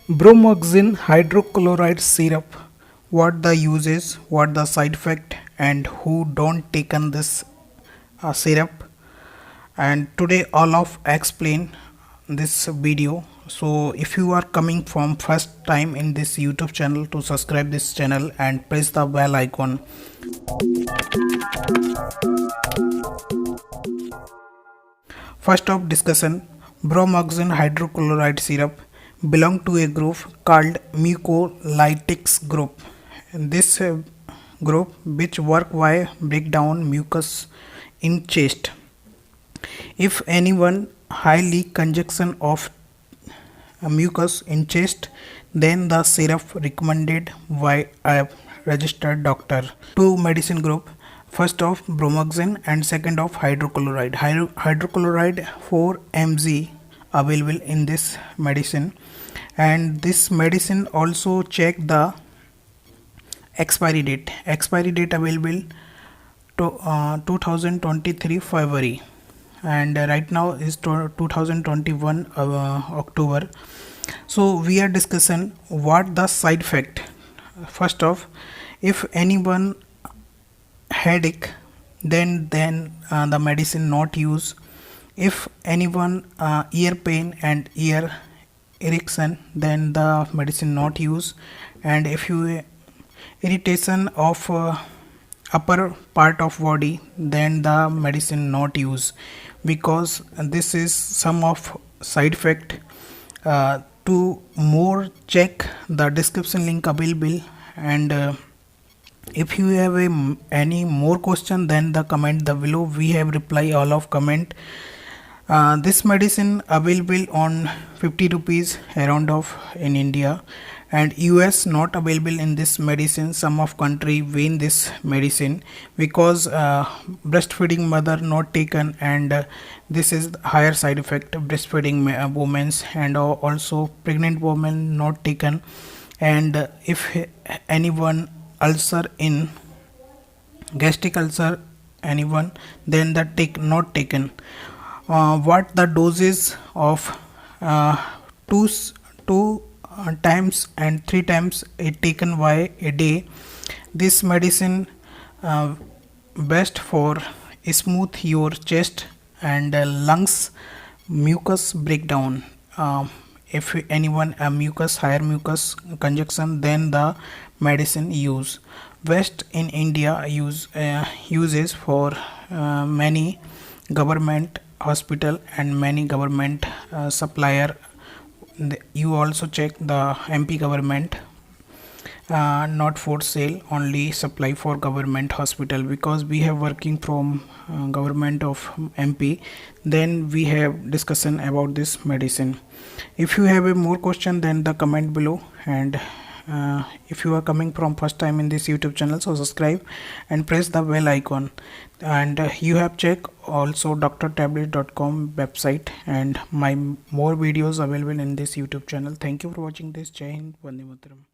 Bromhexine Hydrochloride Syrup. What the uses, what the side effect, and who don't taken this syrup. And today all of explain this video. So if you are coming from first time in this YouTube channel, to subscribe this channel and press the bell icon. First of discussion, Bromhexine Hydrochloride Syrup belong to a group called mucolytics group. This group which work by break down mucus in chest. If anyone highly congestion of mucus in chest, then the syrup recommended by a registered doctor. Two medicine group, first of bromhexine and second of hydrochloride. Hydrochloride 4 mg available in this medicine, and this medicine also check the expiry date. Expiry date available to 2023 February, and right now is 2021 October. So we are discussing what the side effect. First off, if anyone headache, then the medicine not use. If anyone ear pain and ear irritation, then the medicine not use. And if you irritation of upper part of body, then the medicine not use, because this is some of side effect. To more check the description link available, and if you have any more question, then the comment the below. We have reply all of comment. This medicine available on 50 rupees around of in India, and US not available in this medicine. Some of country win this medicine because breastfeeding mother not taken, and this is higher side effect. Breastfeeding women and also pregnant women not taken, and if anyone ulcer in gastric ulcer anyone, then the not taken. What the doses of two times and 3 times it taken by a day. This medicine best for smooth your chest and lungs mucus breakdown. If anyone a mucus higher mucus congestion, then the medicine use. West in India uses for many government hospital and many government supplier. You also check the MP government, not for sale, only supply for government hospital, because we have working from government of MP. Then we have discussion about this medicine. If you have a more question, then the comment below, and if you are coming from first time in this YouTube channel, so subscribe and press the bell icon. And you have check also drtablet.com website, and my more videos available in this YouTube channel. Thank you for watching this. Jai Hind, Vande Mataram.